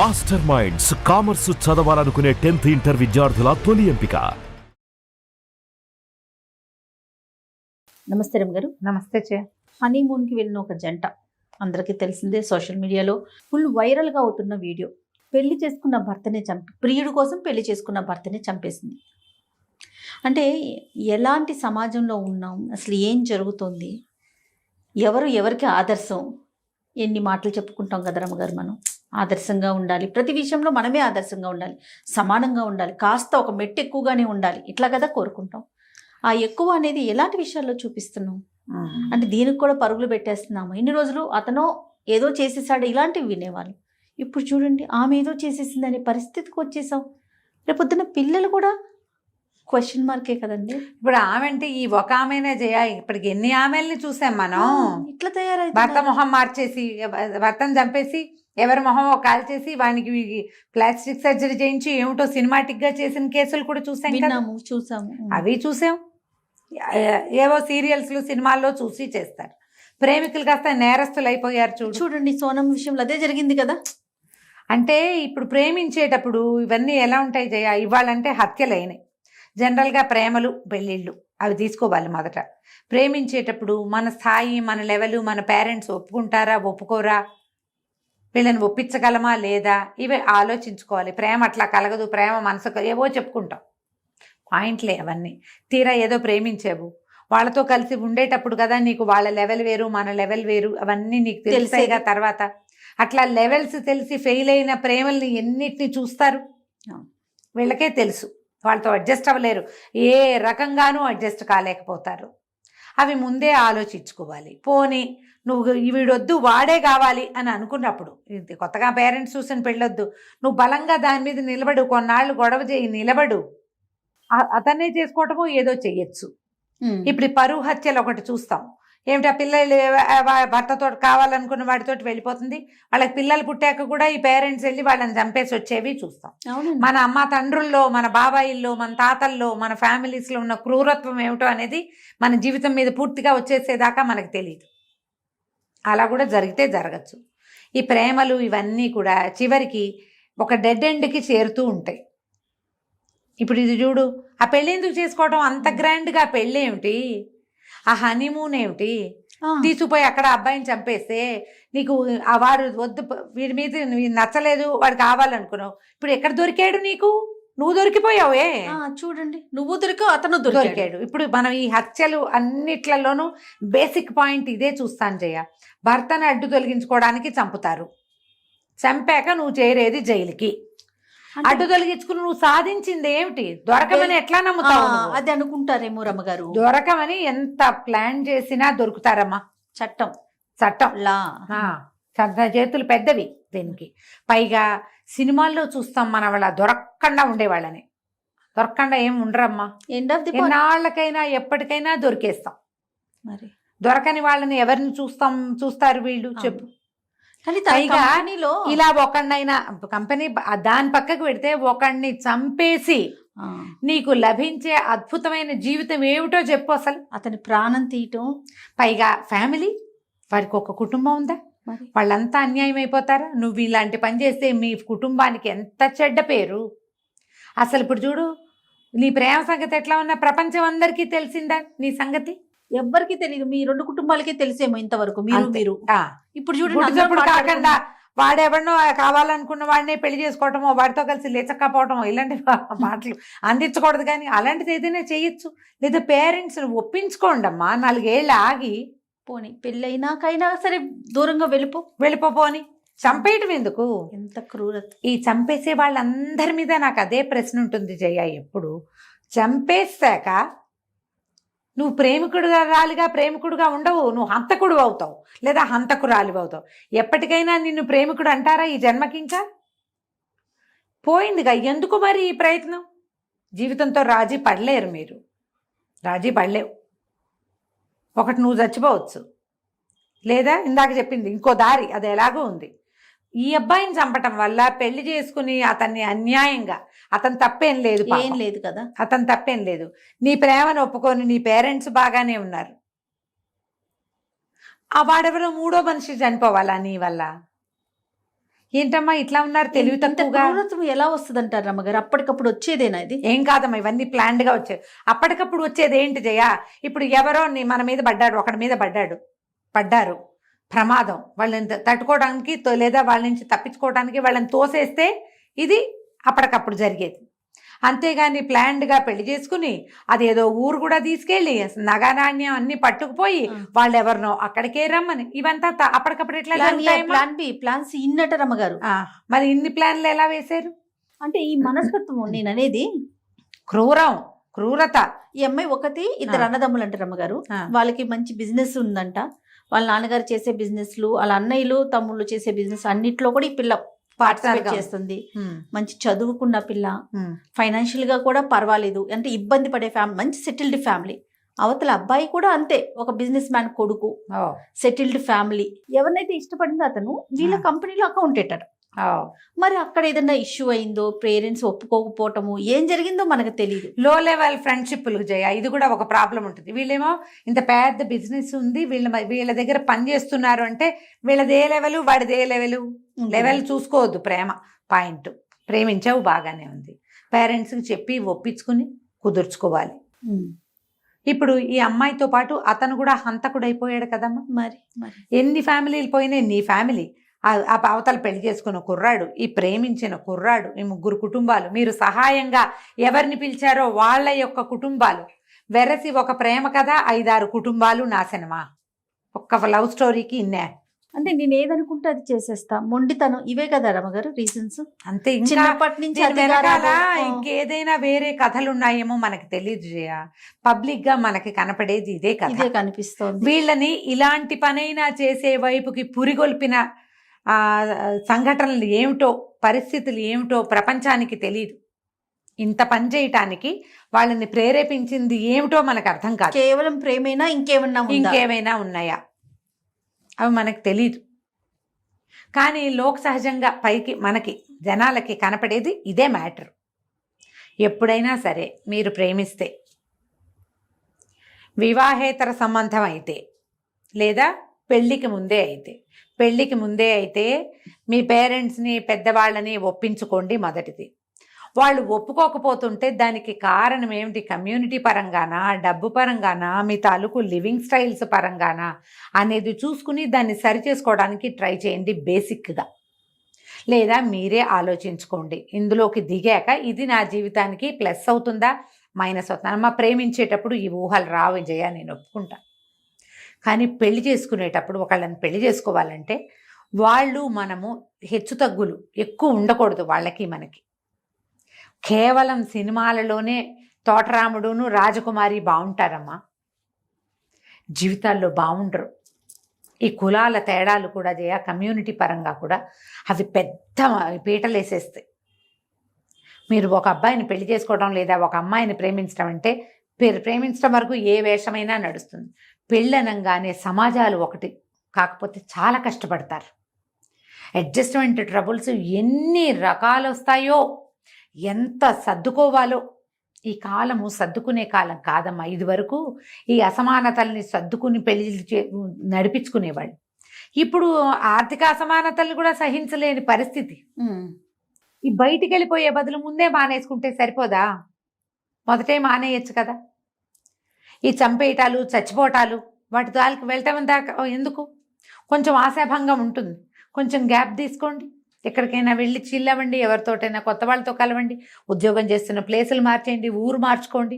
Master minds commerce చదవాలనుకునే 10th inter విద్యార్థుల తొలి ఎంపిక. నమస్తే రమ్ గారు. నమస్తే చే. హనీమూన్కి వెళ్ళిన ఒక జంట, అందరికీ తెలిసిందే, సోషల్ మీడియాలో ఫుల్ వైరల్గా అవుతున్న వీడియో. పెళ్లి చేసుకున్న భర్తనే ప్రియుడు కోసం పెళ్లి చేసుకున్న భర్తనే చంపేసింది. అంటే ఎలాంటి సమాజంలో ఉన్నాం, అసలు ఏం జరుగుతుంది, ఎవరు ఎవరికి ఆదర్శం, ఎన్ని మాటలు చెప్పుకుంటాం కదా రమ్మగారు. మనం ఆదర్శంగా ఉండాలి, ప్రతి విషయంలో మనమే ఆదర్శంగా ఉండాలి, సమానంగా ఉండాలి, కాస్త ఒక మెట్టు ఎక్కువగానే ఉండాలి, ఇట్లా కదా కోరుకుంటాం. ఆ ఎక్కువ అనేది ఎలాంటి విషయాల్లో చూపిస్తున్నాం అంటే దీనికి కూడా పరుగులు పెట్టేస్తున్నాము. ఇన్ని రోజులు అతను ఏదో చేసేసాడు ఇలాంటివి వినేవాళ్ళు. ఇప్పుడు చూడండి, ఆమె ఏదో చేసేసింది అనే పరిస్థితికి వచ్చేసాం. రేపొద్దున పిల్లలు కూడా క్వశ్చన్ మార్కే కదండి. ఇప్పుడు ఆమె అంటే ఈ ఒక ఆమెనే చేయ, ఇప్పటికి ఎన్ని ఆమెల్ని చూసాం మనం. ఇట్లా తయారైంది. భర్త మొహం మార్చేసి, భర్తను చంపేసి ఎవరి మొహం కాల్ చేసి వానికి ప్లాస్టిక్ సర్జరీ చేయించి ఏమిటో సినిమాటిక్ గా చేసిన కేసులు కూడా చూసాం, చూసాము. అవి చూసాం. ఏవో సీరియల్స్ సినిమాల్లో చూసి చేస్తారు. ప్రేమికులు కాస్త నేరస్తులు అయిపోయారు. చూడండి సోనం విషయంలో అదే జరిగింది కదా. అంటే ఇప్పుడు ప్రేమించేటప్పుడు ఇవన్నీ ఎలా ఉంటాయి జయ, ఇవాళంటే హత్యలైనాయి. జనరల్గా ప్రేమలు పెళ్ళిళ్ళు అవి తీసుకోవాలి. మొదట ప్రేమించేటప్పుడు మన స్థాయి, మన లెవెల్, మన పేరెంట్స్ ఒప్పుకుంటారా ఒప్పుకోరా, వీళ్ళని ఒప్పించగలమా లేదా, ఇవి ఆలోచించుకోవాలి. ప్రేమ అట్లా కలగదు, ప్రేమ మనసుకు ఏవో చెప్పుకుంటాం, పాయింట్లే అవన్నీ. తీరా ఏదో ప్రేమించావు, వాళ్ళతో కలిసి ఉండేటప్పుడు కదా నీకు వాళ్ళ లెవెల్ వేరు మన లెవెల్ వేరు అవన్నీ నీకు తెలిసేగా. తర్వాత అట్లా లెవెల్స్ తెలిసి ఫెయిల్ అయిన ప్రేమల్ని ఎన్నిటిని చూస్తారు, వీళ్ళకే తెలుసు. వాళ్ళతో అడ్జస్ట్ అవ్వలేరు, ఏ రకంగానూ అడ్జస్ట్ కాలేకపోతారు. అవి ముందే ఆలోచించుకోవాలి. పోనీ నువ్వు వీడొద్దు వాడే కావాలి అని అనుకున్నప్పుడు, ఇది కొత్తగా పేరెంట్స్ చూసిన పెళ్ళొద్దు, నువ్వు బలంగా దాని మీద నిలబడు, కొన్నాళ్ళు గొడవ చేయి, నిలబడు, అతన్నే చేసుకోవటమో ఏదో చెయ్యొచ్చు. ఇప్పుడు పరువు హత్యలు ఒకటి చూస్తాం. ఏమిటి, ఆ పిల్లలు భర్తతో కావాలనుకున్న వాడితోటి వెళ్ళిపోతుంది, వాళ్ళకి పిల్లలు పుట్టాక కూడా ఈ పేరెంట్స్ వెళ్ళి వాళ్ళని చంపేసి వచ్చేవి చూస్తాం. మన అమ్మ తండ్రుల్లో, మన బాబాయిల్లో, మన తాతల్లో, మన ఫ్యామిలీస్లో ఉన్న క్రూరత్వం ఏమిటో అనేది మన జీవితం మీద పూర్తిగా వచ్చేసేదాకా మనకు తెలియదు. అలా కూడా జరిగితే జరగచ్చు. ఈ ప్రేమలు ఇవన్నీ కూడా చివరికి ఒక డెడ్ ఎండ్కి చేరుతూ ఉంటాయి. ఇప్పుడు ఇది చూడు, ఆ పెళ్ళి ఎందుకు చేసుకోవడం అంత గ్రాండ్గా, పెళ్ళి ఏమిటి, ఆ హనీమూన్ ఏమిటి, తీసుకుపోయి అక్కడ అబ్బాయిని చంపేస్తే నీకు ఆ వాడు వద్దు, వీడి మీద నచ్చలేదు, వాడు కావాలనుకున్నావు, ఇప్పుడు ఎక్కడ దొరికాడు నీకు, నువ్వు దొరికిపోయావే. చూడండి, నువ్వు దొరికావు, అతను దొరికాడు. ఇప్పుడు మనం ఈ హత్యలు అన్నిట్లలోనూ బేసిక్ పాయింట్ ఇదే చూస్తాను జయ. భర్తను అడ్డు తొలగించుకోవడానికి చంపుతారు, చంపాక నువ్వు చేరేది జైలుకి. అడ్డు తొలగించుకుని నువ్వు సాధించింది ఏమిటి, దొరకమని ఎట్లా నమ్ముతావు? అది అనుకుంటారేమో రమ్మగారు. దొరకమని ఎంత ప్లాన్ చేసినా దొరుకుతారమ్మా. చట్టం లా చేతులు పెద్దవి దీనికి. పైగా సినిమాల్లో చూస్తాం మన వాళ్ళ దొరకకుండా ఉండేవాళ్ళని. దొరకకుండా ఏం ఉండరమ్మా, ఎన్నాళ్ళకైనా ఎప్పటికైనా దొరికేస్తాం. మరి దొరకని వాళ్ళని ఎవరిని చూస్తారు వీళ్ళు, చెప్పు. పైగా ఇలా ఒకడినైనా కంపెనీ దాని పక్కకు పెడితే ఒకడిని చంపేసి నీకు లభించే అద్భుతమైన జీవితం ఏమిటో చెప్పు. అసలు అతని ప్రాణం తీయటం, పైగా ఫ్యామిలీ, వారికి ఒక కుటుంబం ఉందా, వాళ్ళంతా అన్యాయం అయిపోతారా? నువ్వు ఇలాంటి పని చేస్తే మీ కుటుంబానికి ఎంత చెడ్డ పేరు. అసలు ఇప్పుడు చూడు, నీ ప్రేమ సంగతి ఎట్లా ఉన్నా ప్రపంచం అందరికీ తెలిసిందా నీ సంగతి? ఎవ్వరికి తెలియదు, మీ రెండు కుటుంబాలకే తెలిసేమో ఇంతవరకు. మీరు ఇప్పుడు చూడు, కాకుండా వాడెవడనో కావాలనుకున్న వాడినే పెళ్లి చేసుకోవటమో, వాడితో కలిసి లేచక్కపోవటమో, ఇలాంటి మాటలు అందించకూడదు. కానీ అలాంటిది ఏదైనా చేయొచ్చు. లేదా పేరెంట్స్ ఒప్పించుకోండి అమ్మా, 4 ఏళ్ళు ఆగి పోనీ, పెళ్ళైనాకైనా సరే దూరంగా వెళ్ళిపోని. చంపేయటం ఎందుకు, ఎంత క్రూరత. ఈ చంపేసే వాళ్ళందరి మీద నాకు అదే ప్రశ్న ఉంటుంది జయ. ఎప్పుడు చంపేశాక నువ్వు ప్రేమికుడుగా ఉండవు, నువ్వు హంతకుడు అవుతావు, లేదా హంతకురాలి అవుతావు. ఎప్పటికైనా నిన్ను ప్రేమికుడు అంటారా ఈ జన్మకి? ఇంకా పోయిందిగా, ఎందుకు మరి ఈ ప్రయత్నం? జీవితంతో రాజీ పడలేరు మీరు, రాజీ పడలేవు. ఒకటి నువ్వు చచ్చిపోవచ్చు, లేదా ఇందాక చెప్పింది ఇంకో దారి, అది ఎలాగో ఉంది. ఈ అబ్బాయిని చంపటం వల్ల పెళ్లి చేసుకుని అతన్ని అన్యాయంగా, అతను తప్పేం లేదు, ఏం లేదు కదా, అతను తప్పేం లేదు. నీ ప్రేమను ఒప్పుకొని నీ పేరెంట్స్ బాగానే ఉన్నారు, ఆ వాడెవరో 3వ మనిషి చనిపోవాలా నీ వల్ల? ఏంటమ్మా ఇట్లా ఉన్నారు తెలివి ఇంత తక్కువగా? క్రూరత్వం ఎలా వస్తుంది అంటారు రమ్మగారు? అప్పటికప్పుడు వచ్చేదేనా ఇది? ఏం కాదమ్మా, ఇవన్నీ ప్లాన్డ్ గా వచ్చాయి. అప్పటికప్పుడు వచ్చేది ఏంటి జయ? ఇప్పుడు ఎవరో మన మీద పడ్డాడు, ఒకడి మీద పడ్డారు, ప్రమాదం, వాళ్ళని తట్టుకోవడానికి లేదా వాళ్ళ నుంచి తప్పించుకోవడానికి వాళ్ళని తోసేస్తే ఇది అప్పటికప్పుడు జరిగేది. అంతేగాని ప్లాన్డ్గా పెళ్లి చేసుకుని అదేదో ఊరు కూడా తీసుకెళ్ళి నగనాణ్యం అన్ని పట్టుకుపోయి వాళ్ళు ఎవరినో అక్కడికే రమ్మని ఇవంతా అప్పటికప్పుడు ఎట్లా ప్లాన్ బి ప్లాన్ సి ఇన్నట రమ్మగారు. మరి ఇన్ని ప్లాన్లు ఎలా వేశారు? అంటే ఈ మనస్తత్వం నేను అనేది క్రూరత. ఈ అమ్మాయి ఒకటి, ఇద్దరు అన్నదమ్ములు అంటారు రమ్మగారు. వాళ్ళకి మంచి బిజినెస్ ఉందంట. వాళ్ళ నాన్నగారు చేసే బిజినెస్లు, వాళ్ళ అన్నయ్యలు తమ్ముళ్ళు చేసే బిజినెస్ అన్నిట్లో కూడా ఈ పిల్ల పార్టిసిపేట్ చేస్తుంది. మంచి చదువుకున్న పిల్ల, ఫైనాన్షియల్ గా కూడా పర్వాలేదు, అంటే ఇబ్బంది పడే ఫ్యామిలీ, మంచి సెటిల్డ్ ఫ్యామిలీ. అవతల అబ్బాయి కూడా అంతే, ఒక బిజినెస్ మ్యాన్ కొడుకు, సెటిల్డ్ ఫ్యామిలీ. ఎవరినైతే ఇష్టపడిందో అతను వీళ్ళ కంపెనీలో అకౌంటెంట్. మరి అక్కడ ఏదైనా ఇష్యూ అయిందో, పేరెంట్స్ ఒప్పుకోకపోవటము, ఏం జరిగిందో మనకు తెలియదు. లో లెవెల్ ఫ్రెండ్షిప్లు జయ, ఇది కూడా ఒక ప్రాబ్లం ఉంటుంది. వీళ్ళేమో ఇంత పెద్ద బిజినెస్ ఉంది, వీళ్ళ దగ్గర పని చేస్తున్నారు అంటే వీళ్ళది ఏ లెవెల్, వాడిది ఏ లెవెల్ చూసుకోవద్దు. పాయింట్ ప్రేమించావు బాగానే ఉంది, పేరెంట్స్కి చెప్పి ఒప్పించుకుని కుదుర్చుకోవాలి. ఇప్పుడు ఈ అమ్మాయితో పాటు అతను కూడా హంతకుడు అయిపోయాడు కదమ్మా. మరి ఎన్ని ఫ్యామిలీలు పోయినాయి? నీ ఫ్యామిలీ, అవతల పెళ్లి చేసుకున్న కుర్రాడు, ఈ ప్రేమించిన కుర్రాడు, ఈ ముగ్గురు కుటుంబాలు, మీరు సహాయంగా ఎవరిని పిలిచారో వాళ్ళ యొక్క కుటుంబాలు వెరసి ఒక ప్రేమ కథ 5-6 కుటుంబాలు నాశనమా? ఒక్క లవ్ స్టోరీకి ఇన్నే. అంటే నేను ఏదనుకుంటే అది చేసేస్తా, మొండితనం, ఇవే కదా రమ్మగారు రీజన్స్. అంతే. చిన్నప్పటి నుంచి ఇంకేదైనా వేరే కథలు ఉన్నాయేమో మనకు తెలియదు జయ. పబ్లిక్ గా మనకి కనపడేది ఇదే కథ కనిపిస్తోంది. వీళ్ళని ఇలాంటి పనైనా చేసే వైపుకి పురిగొల్పిన సంఘటనలు ఏమిటో, పరిస్థితులు ఏమిటో ప్రపంచానికి తెలియదు. ఇంత పని చేయటానికి వాళ్ళని ప్రేరేపించింది ఏమిటో మనకు అర్థం కాదు. కేవలం ప్రేమైనా ఇంకేమైనా ఉన్నాయా అవి మనకు తెలీదు. కానీ లోక సహజంగా పైకి మనకి జనాలకి కనపడేది ఇదే మ్యాటర్. ఎప్పుడైనా సరే మీరు ప్రేమిస్తే, వివాహేతర సంబంధం అయితే లేదా పెళ్ళికి ముందే అయితే మీ పేరెంట్స్ని, పెద్దవాళ్ళని ఒప్పించుకోండి మొదటిది. వాళ్ళు ఒప్పుకోకపోతుంటే దానికి కారణం ఏమిటి? కమ్యూనిటీ పరంగానా, డబ్బు పరంగానా, మీ తాలూకు లివింగ్ స్టైల్స్ పరంగానా అనేది చూసుకుని దాన్ని సరిచేసుకోవడానికి ట్రై చేయండి బేసిక్గా. లేదా మీరే ఆలోచించుకోండి, ఇందులోకి దిగాక ఇది నా జీవితానికి ప్లస్ అవుతుందా, మైనస్ అవుతుందా. అమ్మ, ప్రేమించేటప్పుడు ఈ ఊహలు రావు జయ, నేను ఒప్పుకుంటా. కానీ పెళ్లి చేసుకునేటప్పుడు ఒకళ్ళని పెళ్లి చేసుకోవాలంటే మనము హెచ్చుతగ్గులు ఎక్కువ ఉండకూడదు వాళ్ళకి మనకి. కేవలం సినిమాలలోనే తోటరాముడును రాజకుమారి బాగుంటారమ్మా, జీవితాల్లో బాగుండరు. ఈ కులాల తేడాలు కూడా జయ, కమ్యూనిటీ పరంగా కూడా అవి పెద్ద పీటలేసేస్తాయి. మీరు ఒక అబ్బాయిని పెళ్లి చేసుకోవడం లేదా ఒక అమ్మాయిని ప్రేమించడం అంటే, ప్రేమించడం వరకు ఏ వేషమైనా నడుస్తుంది. పెళ్ళనంగానే సమాజాలు ఒకటి కాకపోతే చాలా కష్టపడతారు. అడ్జస్ట్మెంట్ ట్రబుల్స్ ఎన్ని రకాలు వస్తాయో, ఎంత సర్దుకోవాలో. ఈ కాలము సర్దుకునే కాలం కాదమ్మా. ఇది వరకు ఈ అసమానతల్ని సర్దుకుని పెళ్లి నడిపించుకునేవాళ్ళు. ఇప్పుడు ఆర్థిక అసమానతలు కూడా సహించలేని పరిస్థితి. ఈ బయటికి వెళ్ళిపోయే బదులు ముందే మానేసుకుంటే సరిపోదా? మొదటే మానేయచ్చు కదా. ఈ చంపేయటాలు, చచ్చిపోవటాలు, వాటి దానికి వెళ్ళటం దాకా ఎందుకు? కొంచెం ఆశాభంగం ఉంటుంది, కొంచెం గ్యాప్ తీసుకోండి. ఎక్కడికైనా వెళ్ళి చిల్లవండి, ఎవరితోటైనా కొత్త వాళ్ళతో కలవండి, ఉద్యోగం చేస్తున్న ప్లేసులు మార్చేయండి, ఊరు మార్చుకోండి,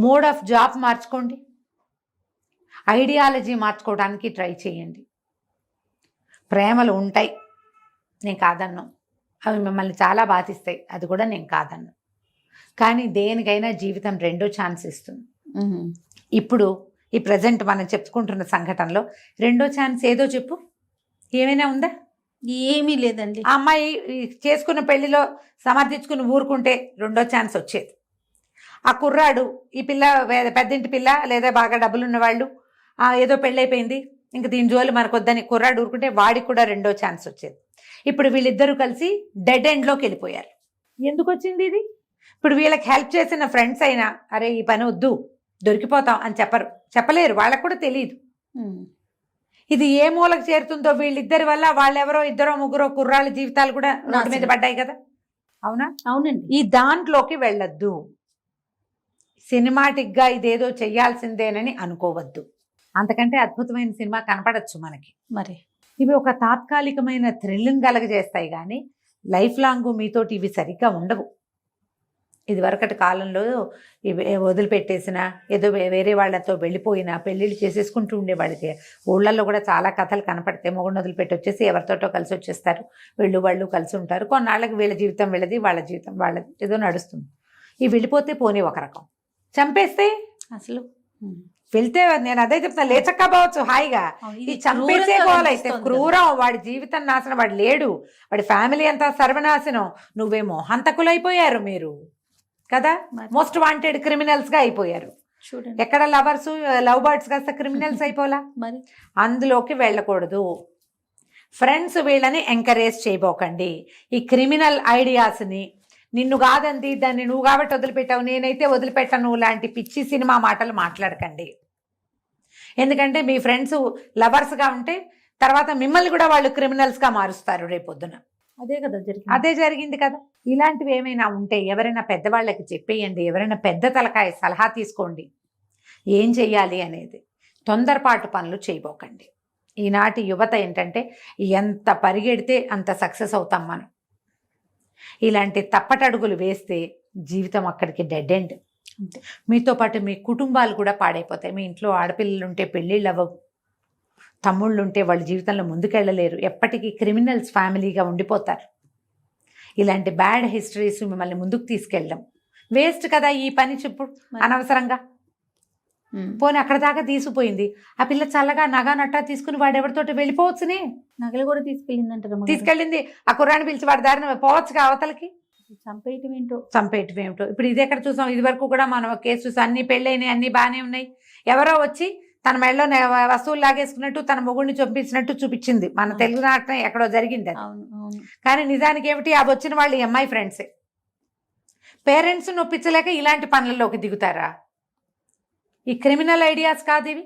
మోడ్ ఆఫ్ జాబ్ మార్చుకోండి, ఐడియాలజీ మార్చుకోవడానికి ట్రై చేయండి. ప్రేమలు ఉంటాయి, నేను కాదన్ను, అవి మిమ్మల్ని చాలా బాధిస్తాయి, అది కూడా నేను కాదన్ను. కానీ దేనికైనా జీవితం రెండో ఛాన్స్ ఇస్తుంది. ఇప్పుడు ఈ ప్రజెంట్ మనం చెప్పుకుంటున్న సంఘటనలో రెండో ఛాన్స్ ఏదో చెప్పు, ఏమైనా ఉందా? ఏమీ లేదండి. ఆ అమ్మాయి చేసుకున్న పెళ్లిలో సమర్థించుకుని ఊరుకుంటే రెండో ఛాన్స్ వచ్చేది. ఆ కుర్రాడు, ఈ పిల్ల పెద్దింటి పిల్ల లేదా బాగా డబ్బులున్న వాళ్ళు, ఏదో పెళ్ళైపోయింది ఇంక దీని జోలు మనకొద్దని కుర్రాడు ఊరుకుంటే వాడికి కూడా రెండో ఛాన్స్ వచ్చేది. ఇప్పుడు వీళ్ళిద్దరూ కలిసి డెడ్ ఎండ్లోకి వెళ్ళిపోయారు. ఎందుకు వచ్చింది ఇది? ఇప్పుడు వీళ్ళకి హెల్ప్ చేసిన ఫ్రెండ్స్ అయినా అరే ఈ పని వద్దు దొరికిపోతాం అని చెప్పలేరు, వాళ్ళకు కూడా తెలియదు. ఇది ఏ మూలకు చేరుతుందో వీళ్ళిద్దరి వల్ల వాళ్ళెవరో ఇద్దరో ముగ్గురో కుర్రాళ్ళ జీవితాలు కూడా రోడ్డు మీద పడ్డాయి కదా. అవునా? అవునండి. ఈ దాంట్లోకి వెళ్ళొద్దు. సినిమాటిక్గా ఇదేదో చెయ్యాల్సిందేనని అనుకోవద్దు. అంతకంటే అద్భుతమైన సినిమా కనపడచ్చు మనకి. మరి ఇవి ఒక తాత్కాలికమైన థ్రిల్లింగ్ కలగజేస్తాయి కానీ లైఫ్ లాంగ్ మీతోటి ఇవి సరిగ్గా ఉండవు. ఇది వరకటి కాలంలో ఇవి వదిలిపెట్టేసిన ఏదో వేరే వాళ్ళతో వెళ్ళిపోయినా పెళ్ళిళ్ళు చేసేసుకుంటూ ఉండేవాళ్ళకి ఊళ్ళల్లో కూడా చాలా కథలు కనపడతాయి. మొగుడిని వదిలిపెట్టి వచ్చేసి ఎవరితోటో కలిసి వచ్చేస్తారు, వాళ్ళు కలిసి ఉంటారు. కొన్నాళ్ళకి వీళ్ళ జీవితం వీళ్ళది, వాళ్ళ జీవితం వాళ్ళది, ఏదో నడుస్తుంది. ఈ వెళ్ళిపోతే పోనీ ఒక రకం, చంపేస్తే అసలు వెళ్తే నేను అదే చెప్తాను, లేచక్కపోవచ్చు హాయిగా. ఈ చంపేసే పోలైతే క్రూరం, వాడి జీవితం నాశనం, వాడు లేడు, వాడి ఫ్యామిలీ అంతా సర్వనాశనం, నువ్వేమో హంతకులైపోయారు మీరు కదా, మోస్ట్ వాంటెడ్ క్రిమినల్స్ గా అయిపోయారు. చూడండి, ఎక్కడ లవర్స్ లవ్ బర్డ్స్ కాస్త క్రిమినల్స్ అయిపోలా. మరి అందులోకి వెళ్ళకూడదు. ఫ్రెండ్స్ వీళ్ళని ఎంకరేజ్ చేయబోకండి. ఈ క్రిమినల్ ఐడియాస్ని, నిన్ను కాదండి దాన్ని నువ్వు కాబట్టి వదిలిపెట్టావు, నేనైతే వదిలిపెట్టను లాంటి పిచ్చి సినిమా మాటలు మాట్లాడకండి. ఎందుకంటే మీ ఫ్రెండ్స్ లవర్స్గా ఉంటే తర్వాత మిమ్మల్ని కూడా వాళ్ళు క్రిమినల్స్గా మారుస్తారు రేపొద్దున. అదే కదా జరిగింది. అదే జరిగింది కదా. ఇలాంటివి ఏమైనా ఉంటే ఎవరైనా పెద్దవాళ్ళకి చెప్పేయండి, ఎవరైనా పెద్ద తలకాయ సలహా తీసుకోండి ఏం చెయ్యాలి అనేది. తొందరపాటు పనులు చేయబోకండి. ఈనాటి యువత ఏంటంటే ఎంత పరిగెడితే అంత సక్సెస్ అవుతాం మనం. ఇలాంటి తప్పటడుగులు వేస్తే జీవితం అక్కడికి డెడ్ ఎండ్. మీతో పాటు మీ కుటుంబాలు కూడా పాడైపోతాయి. మీ ఇంట్లో ఆడపిల్లలు ఉంటే పెళ్ళిళ్ళు అవ్వవు, తమ్ముళ్ళు ఉంటే వాళ్ళ జీవితంలో ముందుకెళ్ళలేరు, ఎప్పటికీ క్రిమినల్స్ ఫ్యామిలీగా ఉండిపోతారు. ఇలాంటి బ్యాడ్ హిస్టరీస్ మిమ్మల్ని ముందుకు తీసుకెళ్ళడం వేస్ట్ కదా. ఈ పని చెప్పుడు అనవసరంగా. పోనీ అక్కడ దాకా తీసుకుపోయింది, ఆ పిల్ల చల్లగా నగా నట్టా తీసుకుని వాడెవరితోటి వెళ్ళిపోవచ్చునే. నగలు కూడా తీసుకెళ్ళిందంటారు. తీసుకెళ్ళింది, ఆ కుర్రాన్ని పిలిచి వాడి దారిని పోవచ్చుగా అవతలకి. చంపేయటం ఏంటో. ఇప్పుడు ఇది ఎక్కడ చూసాం? ఇది వరకు కూడా మనం కేసు చూసాం, అన్ని పెళ్ళైనాయి, అన్ని బాగానే ఉన్నాయి. ఎవరో వచ్చి తన మెడలో వస్తువులు లాగేసుకున్నట్టు తన మొగుడిని చంపించినట్టు చూపించింది. మన తెలుగు నాటకం ఎక్కడో జరిగింది అది. కానీ నిజానికి ఏమిటి, అవి వచ్చిన వాళ్ళు ఈ అమ్మాయి ఫ్రెండ్సే. పేరెంట్స్ నొప్పించలేక ఇలాంటి పనులలోకి దిగుతారా? ఈ క్రిమినల్ ఐడియాస్ కాదు ఇవి.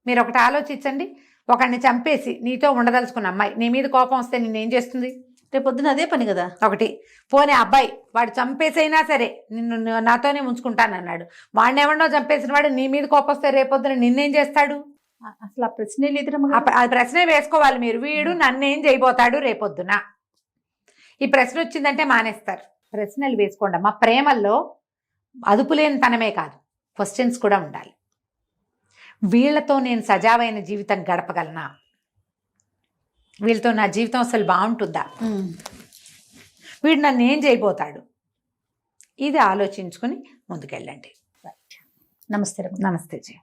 మీరు ఒకటి ఆలోచించండి. ఒకడిని చంపేసి నీతో ఉండదలుచుకున్న అమ్మాయి నీ మీద కోపం వస్తే నిన్నేం చేస్తుంది? రేపొద్దున అదే పని కదా. ఒకటి పోనీ అబ్బాయి వాడు చంపేసైనా సరే నిన్ను నాతోనే ఉంచుకుంటానన్నాడు, వాడిని ఎవరినో చంపేసిన వాడు నీ మీద కోపం వస్తే రేపొద్దున నిన్నేం చేస్తాడు? అసలు ఆ ప్రశ్నే లేదు. ఆ ప్రశ్నే వేసుకోవాలి మీరు. వీడు నన్నేం చేయబోతాడు రేపొద్దున? ఈ ప్రశ్న వచ్చిందంటే మానేస్తారు. ప్రశ్నలు వేసుకోండి. మా ప్రేమల్లో అదుపులేని తనమే కాదు, క్వశ్చన్స్ కూడా ఉండాలి. వీళ్ళతో నేను సజావైన జీవితం గడపగలనా? వీళ్ళతో నా జీవితం అసలు బాగుంటుందా? వీడు నన్ను ఏం చేయబోతాడు? ఇది ఆలోచించుకుని ముందుకెళ్ళండి. నమస్తే. నమస్తే జీ.